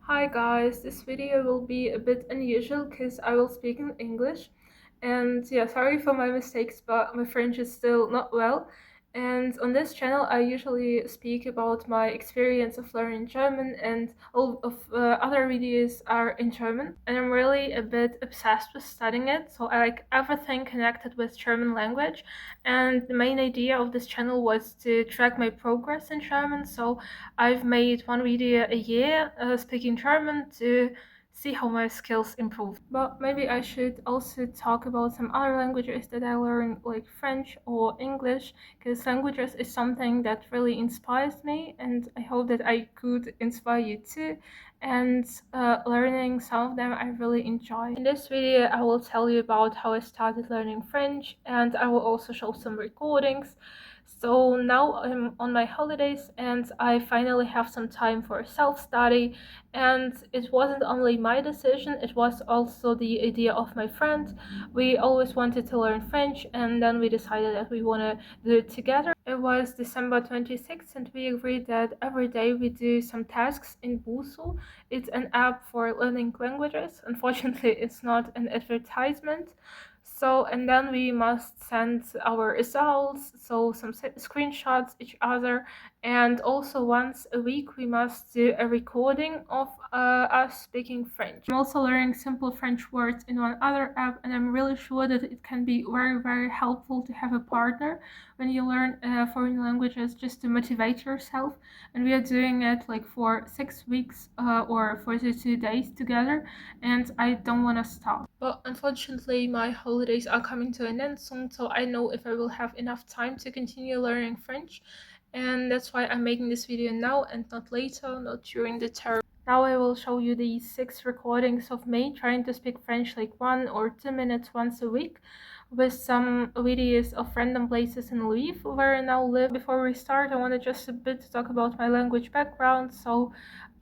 Hi guys, this video will be a bit unusual because I will speak in English. And yeah, sorry for my mistakes, but my French is still not well. And on this channel, I usually speak about my experience of learning German, and all of other videos are in German. And I'm really a bit obsessed with studying it, so I like everything connected with German language. And the main idea of this channel was to track my progress in German, so I've made one video a year speaking German to see how my skills improve. But maybe I should also talk about some other languages that I learned, like French or English, because languages is something that really inspires me, and I hope that I could inspire you too. And learning some of them I really enjoy. In this video, I will tell you about how I started learning French, and I will also show some recordings. So now I'm on my holidays and I finally have some time for self-study, and it wasn't only my decision, it was also the idea of my friend. We always wanted to learn French and then we decided that we want to do it together. It was December 26th and we agreed that every day we do some tasks in Busuu. It's an app for learning languages. Unfortunately, it's not an advertisement. So, and then we must send our results, so some screenshots each other, and also once a week we must do a recording of us speaking French. I'm also learning simple French words in one other app, and I'm really sure that it can be very helpful to have a partner when you learn foreign languages, just to motivate yourself. And we are doing it like for 6 weeks or 42 days together, and I don't want to stop. But unfortunately, my holidays are coming to an end soon, so I know if I will have enough time to continue learning French, and that's why I'm making this video now and not later, not during the term. Now I will show you the 6 recordings of me trying to speak French like 1 or 2 minutes once a week, with some videos of random places in Lviv where I now live. Before we start, I want to just a bit talk about my language background. So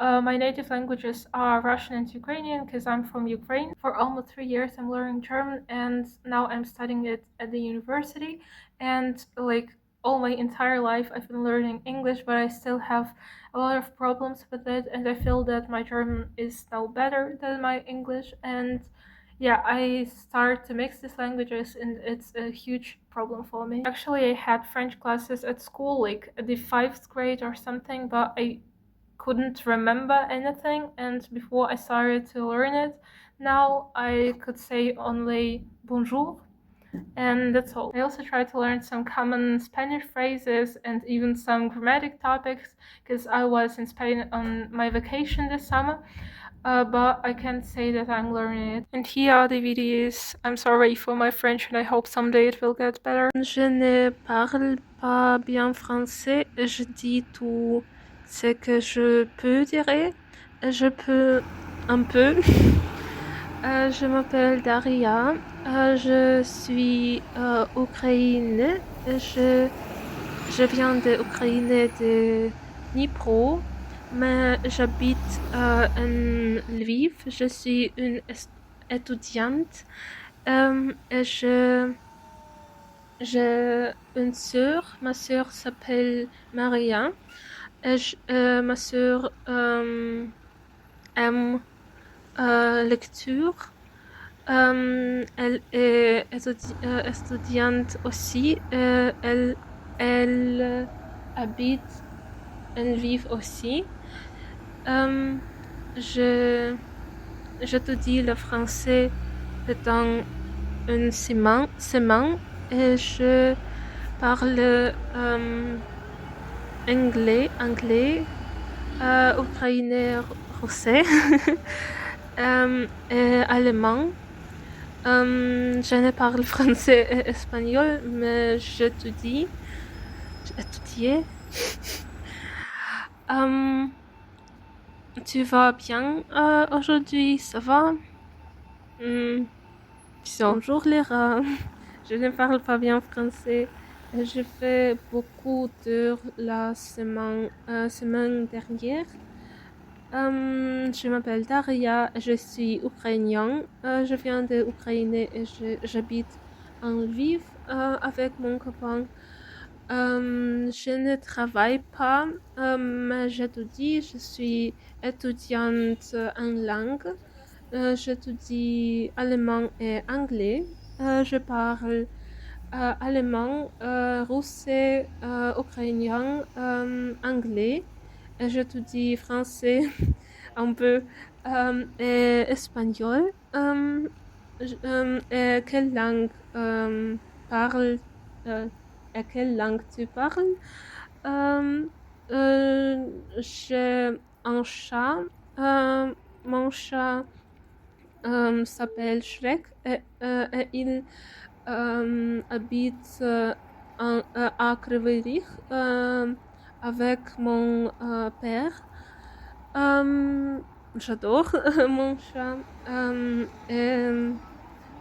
my native languages are Russian and Ukrainian because I'm from Ukraine. For almost 3 years I'm learning German, and now I'm studying it at the university. And like all my entire life I've been learning English, but I still have a lot of problems with it, and I feel that my German is now better than my English. And yeah, I start to mix these languages and it's a huge problem for me. Actually, I had French classes at school, like at the 5th grade or something, but I couldn't remember anything, and before I started to learn it, now I could say only bonjour, and that's all. I also try to learn some common Spanish phrases and even some grammatic topics because I was in Spain on my vacation this summer. But I can't say that I'm learning it. And here are the videos. I'm sorry for my French and I hope someday it will get better. Je ne parle pas bien français. Je dis tout ce que je peux dire. Je peux un peu. Je m'appelle Daria. Je suis ukrainienne. Je viens d'Ukraine, de Dnipro, mais j'habite en Lviv. Je suis une étudiante. Et j'ai une sœur. Ma sœur s'appelle Maria. Et ma sœur aime lecture. Elle est étudiante aussi. Elle habite en Lviv aussi. Je te dis le français pendant une semaine et je parle anglais, ukrainien, russe et allemand. Je ne parle français et espagnol, mais j'étudie. Tu vas bien aujourd'hui, ça va? Bonjour Léra. Je ne parle pas bien français. Je fais beaucoup d'heures la semaine dernière. Je m'appelle Daria, je suis ukrainienne. Je viens d'Ukraine et j'habite en Lviv avec mon copain. Je ne travaille pas, mais j'étudie. Je suis étudiante en langue. J'étudie allemand et anglais. Je parle allemand, russe, ukrainien, anglais. Et j'étudie français un peu et espagnol. Et quelle langue parle et quelle langue tu parles? J'ai un chat. Mon chat s'appelle Shrek et il habite à Kryvyi Rih avec mon père. J'adore mon chat. Et,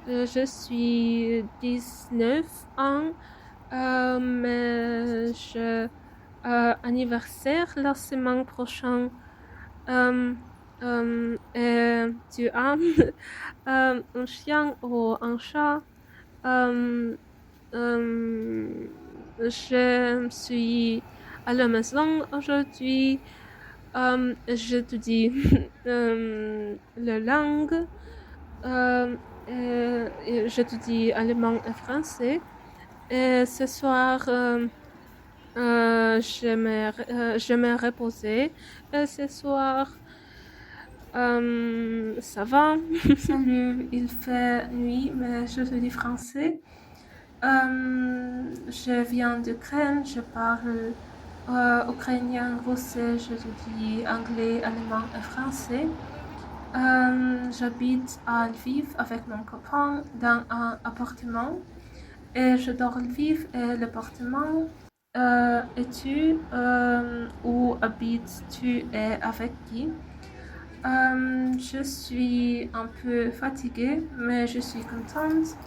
je suis 19 ans, mais j'ai anniversaire la semaine prochaine. Et tu as un chien ou un chat? Je suis à la maison aujourd'hui. J'étudie la langue. Et j'étudie allemand et français. Et ce soir, je me reposer. Et ce soir, ça va. Salut, il fait nuit, mais j'étudie français. Je viens d'Ukraine, je parle ukrainien, russe, j'étudie anglais, allemand et français. J'habite à Lviv avec mon copain dans un appartement et j'adore Lviv et l'appartement. Et tu, où habites-tu et avec qui? Je suis un peu fatiguée, mais je suis contente.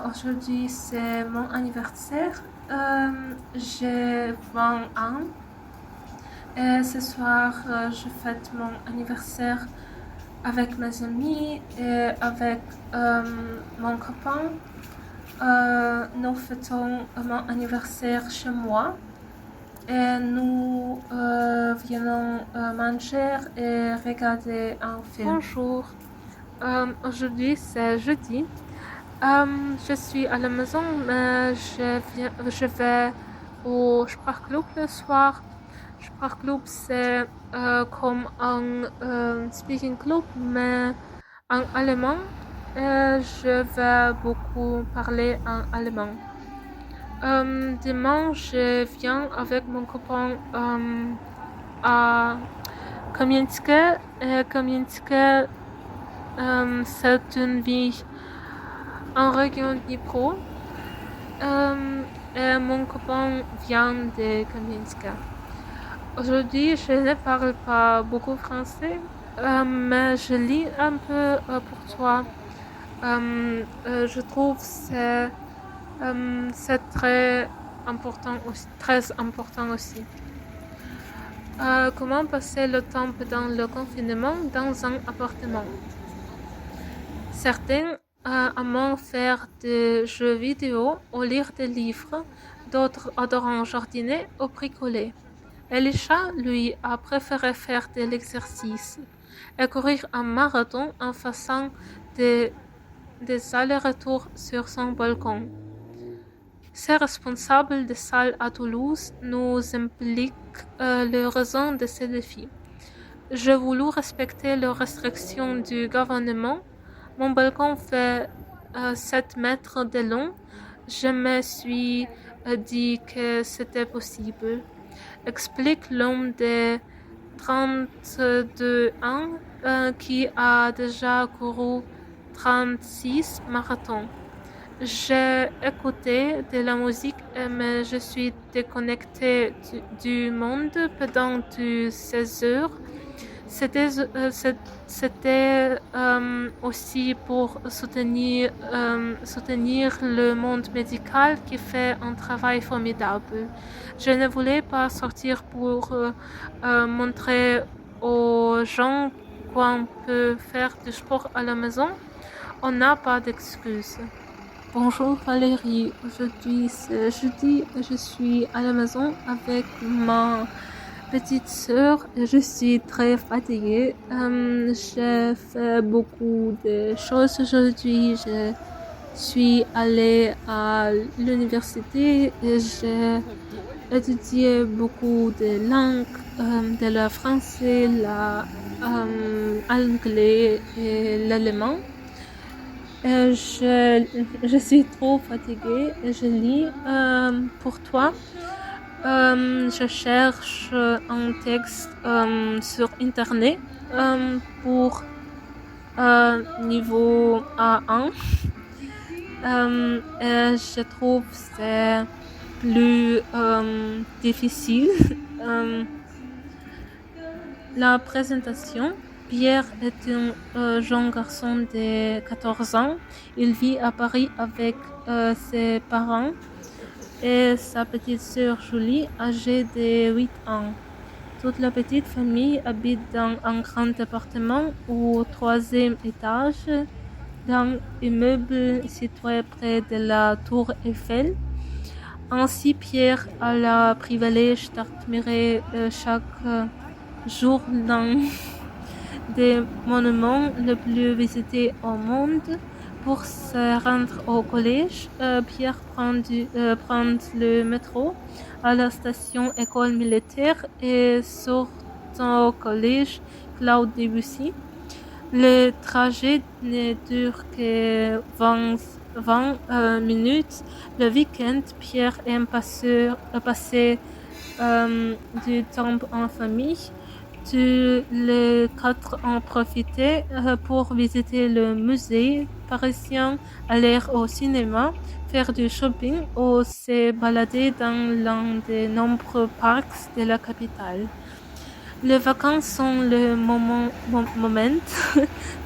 Aujourd'hui, c'est mon anniversaire. J'ai 20 ans. Et ce soir, je fête mon anniversaire avec mes amis et avec mon copain. Nous fêtons mon anniversaire chez moi. Et nous venons manger et regarder un film. Bonjour. Aujourd'hui, c'est jeudi. Je suis à la maison, mais je vais au Sprachclub le soir. Sprachclub, c'est comme un speaking club, mais en allemand. Et je vais beaucoup parler en allemand. Demain, je viens avec mon copain à Kamieńsk. Kamieńsk, c'est une ville en région Dnipro. Et mon copain vient de Kamieńsk. Aujourd'hui, je ne parle pas beaucoup français, mais je lis un peu pour toi. Je trouve que c'est très important aussi. Comment passer le temps pendant le confinement dans un appartement? Certains aiment faire des jeux vidéo ou lire des livres, d'autres adorent jardiner ou bricoler. Elisha, lui, a préféré faire de l'exercice et courir un marathon en faisant des allers-retours sur son balcon. Ces responsables de salle à Toulouse nous impliquent les raisons de ces défis. J'ai voulu respecter les restrictions du gouvernement. Mon balcon fait 7 mètres de long. Je me suis dit que c'était possible. Explique l'homme de 32 ans qui a déjà couru 36 marathons. J'ai écouté de la musique, mais je suis déconnectée du monde pendant 16 heures. C'était aussi pour soutenir le monde médical qui fait un travail formidable. Je ne voulais pas sortir pour montrer aux gens qu'on peut faire du sport à la maison. On n'a pas d'excuses. Bonjour Valérie, aujourd'hui c'est jeudi et je suis à la maison avec ma petite sœur et je suis très fatiguée. J'ai fait beaucoup de choses aujourd'hui. Je suis allée à l'université et j'ai étudié beaucoup de langues, de le français, l'anglais et l'allemand. Je suis trop fatiguée et je lis pour toi. Je cherche un texte sur internet pour niveau A1. Et je trouve c'est plus difficile. La présentation. Pierre est un jeune garçon de 14 ans. Il vit à Paris avec ses parents et sa petite sœur Julie, âgée de 8 ans. Toute la petite famille habite dans un grand appartement au troisième étage, dans un immeuble situé près de la tour Eiffel. Ainsi, Pierre a le privilège d'admirer chaque jour l'un des monuments les plus visités au monde. Pour se rendre au collège, Pierre prend le métro à la station école militaire et sort au collège Claude Debussy. Le trajet ne dure que 20 minutes. Le week-end, Pierre aime passer du temps en famille. Tous les quatre ont profité pour visiter le musée parisien, aller au cinéma, faire du shopping ou se balader dans l'un des nombreux parcs de la capitale. Les vacances sont le moment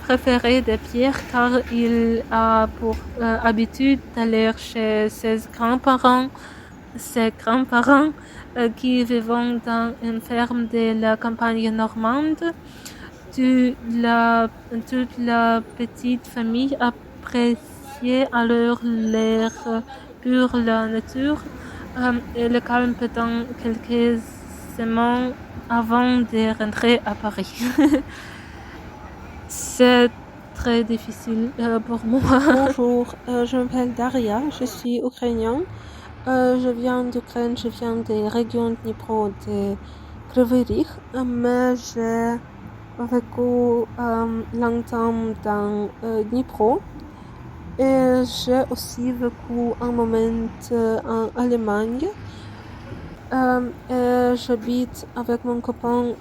préféré de Pierre car il a pour habitude d'aller chez ses grands-parents qui vivent dans une ferme de la campagne normande. Toute la petite famille appréciait alors l'air pur, la nature et le calme pendant quelques semaines avant de rentrer à Paris. C'est très difficile pour moi. Bonjour, je m'appelle Daria, je suis ukrainienne. Je viens d'Ukraine, je viens des régions Dnipro de Kryvyi Rih, mais j'ai vécu longtemps dans Dnipro. Et j'ai aussi vécu un moment en Allemagne. Et j'habite avec mon copain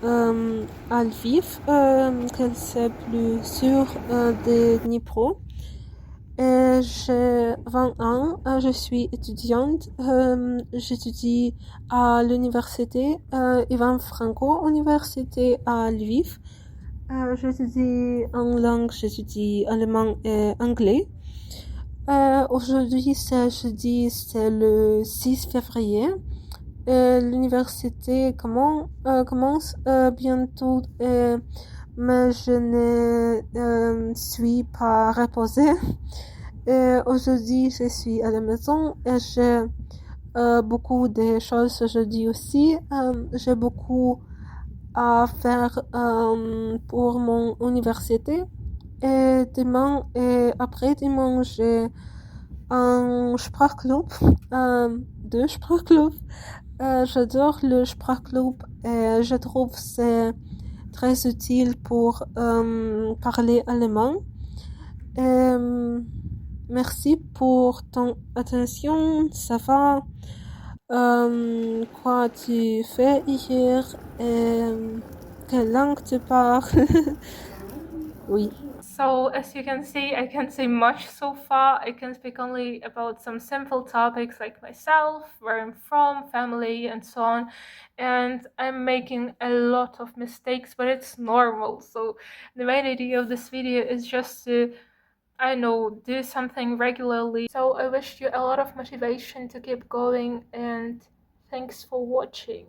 à Lviv, que c'est plus sûr de Dnipro. Et j'ai 20 ans, je suis étudiante, j'étudie à l'université Ivan Franko, université à Lviv. J'étudie en langue, j'étudie allemand et anglais. Aujourd'hui, c'est jeudi, c'est le 6 février. L'université commence bientôt, mais je ne suis pas reposée. Aujourd'hui, je suis à la maison et j'ai beaucoup de choses aujourd'hui aussi. J'ai beaucoup à faire pour mon université. Et demain et après-demain, j'ai un Sprachclub, deux Sprachclubs. J'adore le Sprachclub et je trouve c'est très utile pour parler allemand. Merci pour ton attention, ça va. Quoi tu fais hier et quelle langue tu parles? Oui. So, as you can see, I can't say much so far. I can speak only about some simple topics like myself, where I'm from, family, and so on. And I'm making a lot of mistakes, but it's normal. So, the main idea of this video is just to, I know, do something regularly. So, I wish you a lot of motivation to keep going, and thanks for watching.